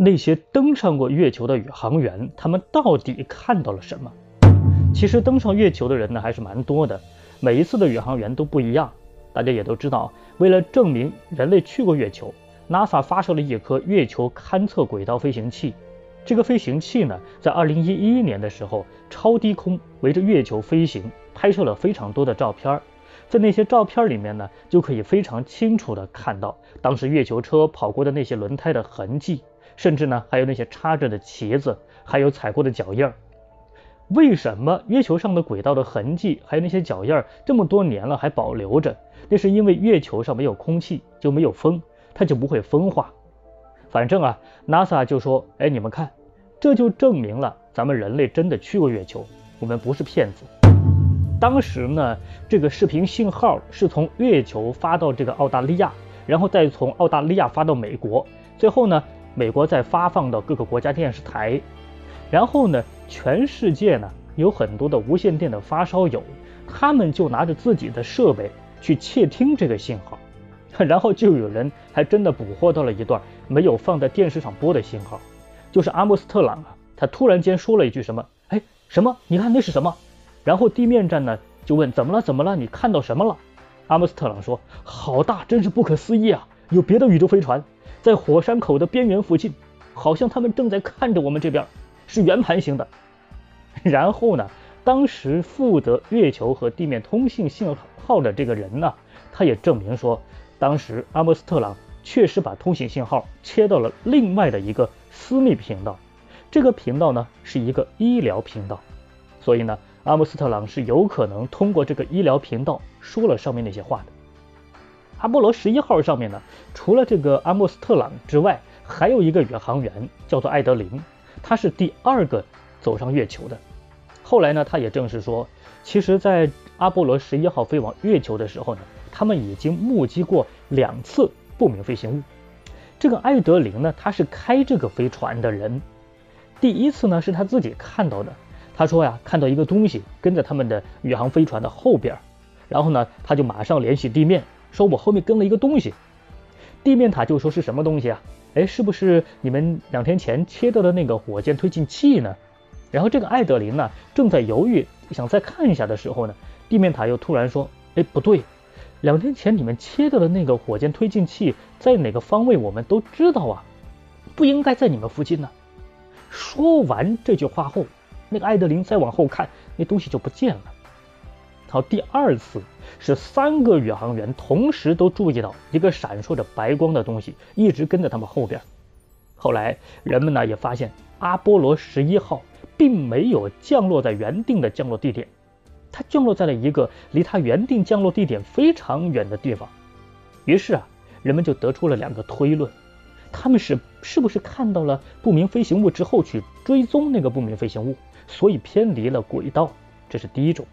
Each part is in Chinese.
那些登上过月球的宇航员，他们到底看到了什么？其实登上月球的人呢还是蛮多的，每一次的宇航员都不一样。大家也都知道，为了证明人类去过月球， NASA 发射了一颗月球勘测轨道飞行器。这个飞行器呢，在2011年的时候超低空围着月球飞行，拍摄了非常多的照片。在那些照片里面呢，就可以非常清楚的看到当时月球车跑过的那些轮胎的痕迹，甚至呢还有那些插着的旗子，还有踩过的脚印。为什么月球上的轨道的痕迹还有那些脚印这么多年了还保留着？那是因为月球上没有空气，就没有风，它就不会风化。反正啊 NASA 就说，你们看，这就证明了咱们人类真的去过月球，我们不是骗子。当时呢，这个视频信号是从月球发到这个澳大利亚，然后再从澳大利亚发到美国，最后呢，美国再发放到各个国家电视台。然后呢，全世界呢有很多的无线电的发烧友，他们就拿着自己的设备去窃听这个信号，然后就有人还真的捕获到了一段没有放在电视上播的信号，就是阿姆斯特朗啊，他突然间说了一句什么，什么？你看那是什么？然后地面站呢就问怎么了？怎么了？你看到什么了？阿姆斯特朗说，好大，真是不可思议啊！有别的宇宙飞船在火山口的边缘附近，好像他们正在看着我们这边，是圆盘形的。然后呢，当时负责月球和地面通信信号的这个人呢，他也证明说，当时阿姆斯特朗确实把通信信号切到了另外的一个私密频道，这个频道呢是一个医疗频道，所以呢，阿姆斯特朗是有可能通过这个医疗频道说了上面那些话的。阿波罗11号上面呢，除了这个阿姆斯特朗之外，还有一个宇航员叫做艾德林，他是第2个走上月球的。后来呢，他也证实说，其实在阿波罗11号飞往月球的时候呢，他们已经目击过2次不明飞行物。这个艾德林呢，他是开这个飞船的人。第一次呢是他自己看到的，他说呀，看到一个东西跟着他们的宇航飞船的后边，然后呢他就马上联系地面，说我后面跟了一个东西。地面塔就说是什么东西啊？是不是你们2天前切到的那个火箭推进器呢？然后这个艾德林呢正在犹豫想再看一下的时候呢，地面塔又突然说，不对，2天前你们切到的那个火箭推进器在哪个方位我们都知道啊，不应该在你们附近呢。说完这句话后，那个艾德林再往后看，那东西就不见了。好，第2次是3个宇航员同时都注意到一个闪烁着白光的东西一直跟着他们后边。后来人们呢也发现阿波罗11号并没有降落在原定的降落地点，它降落在了一个离它原定降落地点非常远的地方。于是啊，人们就得出了2个推论，他们是不是看到了不明飞行物之后去追踪那个不明飞行物，所以偏离了轨道，这是第一种。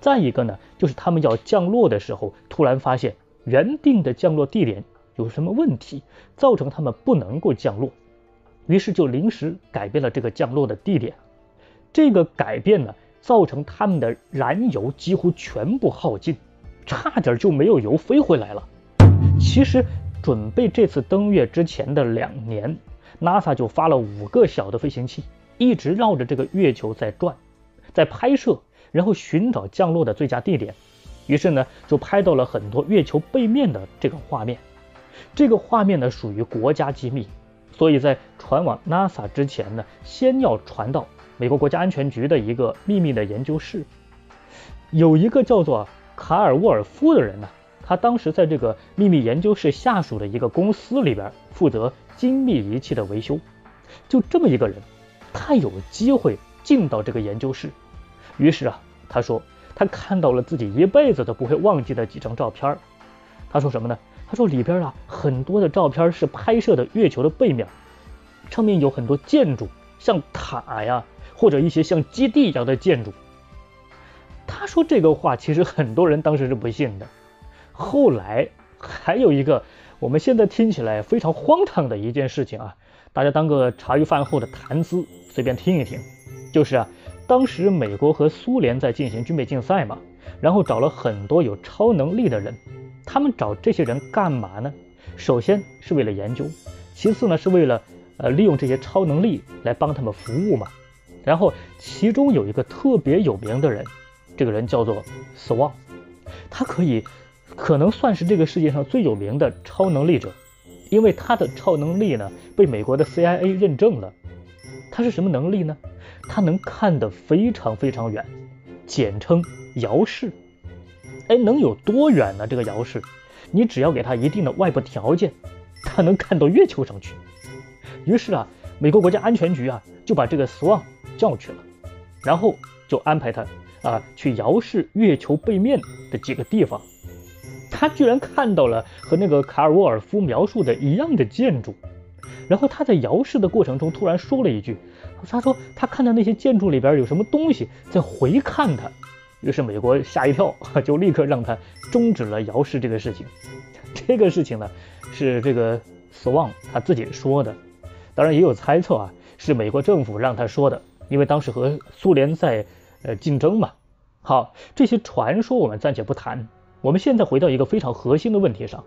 再一个呢，就是他们要降落的时候突然发现原定的降落地点有什么问题，造成他们不能够降落，于是就临时改变了这个降落的地点。这个改变呢，造成他们的燃油几乎全部耗尽，差点就没有油飞回来了。其实准备这次登月之前的2年， NASA 就发了5个小的飞行器，一直绕着这个月球在转，在拍摄，然后寻找降落的最佳地点。于是呢，就拍到了很多月球背面的这个画面。这个画面呢属于国家机密，所以在传往 NASA 之前呢，先要传到美国国家安全局的一个秘密的研究室。有一个叫做卡尔沃尔夫的人呢，他当时在这个秘密研究室下属的一个公司里边负责精密仪器的维修。就这么一个人，他有机会进到这个研究室。于是啊，他说他看到了自己一辈子都不会忘记的几张照片。他说什么呢？他说里边啊很多的照片是拍摄的月球的背面，上面有很多建筑，像塔呀，或者一些像基地一样的建筑。他说这个话其实很多人当时是不信的。后来还有一个我们现在听起来非常荒唐的一件事情啊，大家当个茶余饭后的谈资随便听一听。就是啊，当时美国和苏联在进行军备竞赛嘛，然后找了很多有超能力的人。他们找这些人干嘛呢？首先是为了研究，其次呢是为了利用这些超能力来帮他们服务嘛。然后其中有一个特别有名的人，这个人叫做斯旺，他可能算是这个世界上最有名的超能力者，因为他的超能力呢被美国的 CIA 认证了。他是什么能力呢？他能看得非常非常远，简称遥视。能有多远呢？这个遥视，你只要给他一定的外部条件，他能看到月球上去。于是啊，美国国家安全局啊就把这个斯旺叫去了，然后就安排他去遥视月球背面的几个地方。他居然看到了和那个卡尔沃尔夫描述的一样的建筑。然后他在遥视的过程中突然说了一句，他说他看到那些建筑里边有什么东西在回看他。于是美国吓一跳，就立刻让他终止了遥视这个事情。这个事情呢是这个斯旺他自己说的，当然也有猜测啊，是美国政府让他说的，因为当时和苏联在竞争嘛。好，这些传说我们暂且不谈，我们现在回到一个非常核心的问题上。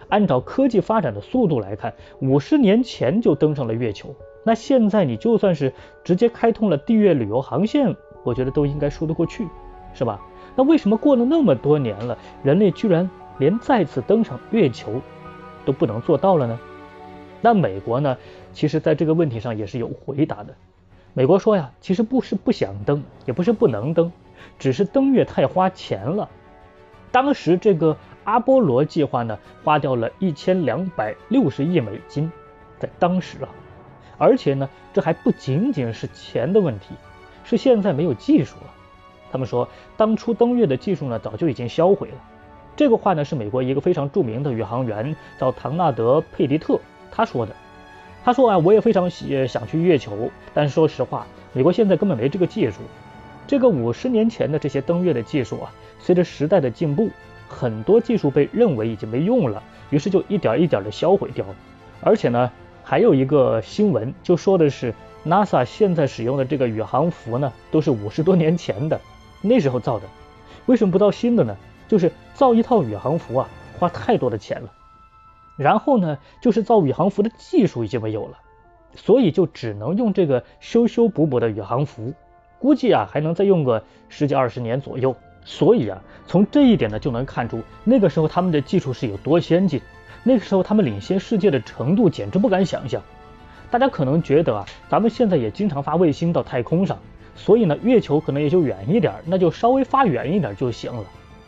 按照科技发展的速度来看，50年前就登上了月球，那现在你就算是直接开通了地月旅游航线，我觉得都应该说得过去，是吧？那为什么过了那么多年了，人类居然连再次登上月球都不能做到了呢？那美国呢，其实在这个问题上也是有回答的。美国说呀，其实不是不想登，也不是不能登，只是登月太花钱了。当时这个阿波罗计划呢，花掉了1260亿美金，在当时啊，而且呢，这还不仅仅是钱的问题，是现在没有技术了。他们说，当初登月的技术呢，早就已经销毁了。这个话呢，是美国一个非常著名的宇航员叫唐纳德·佩迪特他说的。他说啊，我也非常想去月球，但是说实话，美国现在根本没这个技术。这个50年前的这些登月的技术啊，随着时代的进步，很多技术被认为已经没用了，于是就一点一点的销毁掉了。而且呢，还有一个新闻就说的是 NASA 现在使用的这个宇航服呢，都是50多年前的，那时候造的。为什么不造新的呢？就是造一套宇航服啊，花太多的钱了。然后呢，就是造宇航服的技术已经没有了，所以就只能用这个修修补补的宇航服，估计啊还能再用个10几20年左右。所以啊，从这一点呢就能看出那个时候他们的技术是有多先进，那个时候他们领先世界的程度简直不敢想象。大家可能觉得啊，咱们现在也经常发卫星到太空上，所以呢月球可能也就远一点，那就稍微发远一点就行了。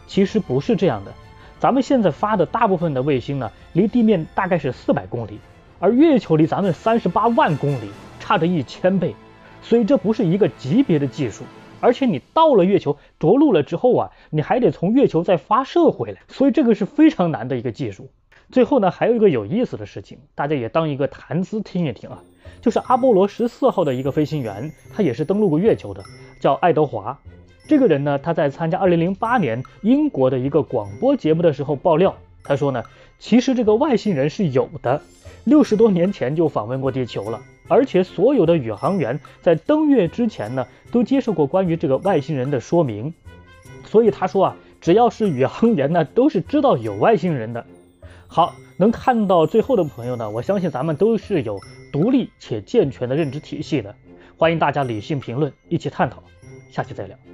其实不是这样的，咱们现在发的大部分的卫星呢，离地面大概是400公里，而月球离咱们38万公里，差着1000倍，所以这不是一个级别的技术。而且你到了月球着陆了之后啊，你还得从月球再发射回来，所以这个是非常难的一个技术。最后呢，还有一个有意思的事情，大家也当一个谈资听一听啊，就是阿波罗14号的一个飞行员，他也是登陆过月球的，叫爱德华。这个人呢，他在参加2008年英国的一个广播节目的时候爆料，他说呢，其实这个外星人是有的，60多年前就访问过地球了，而且所有的宇航员在登月之前呢，都接受过关于这个外星人的说明。所以他说啊，只要是宇航员呢，都是知道有外星人的。好，能看到最后的朋友呢，我相信咱们都是有独立且健全的认知体系的。欢迎大家理性评论，一起探讨，下期再聊。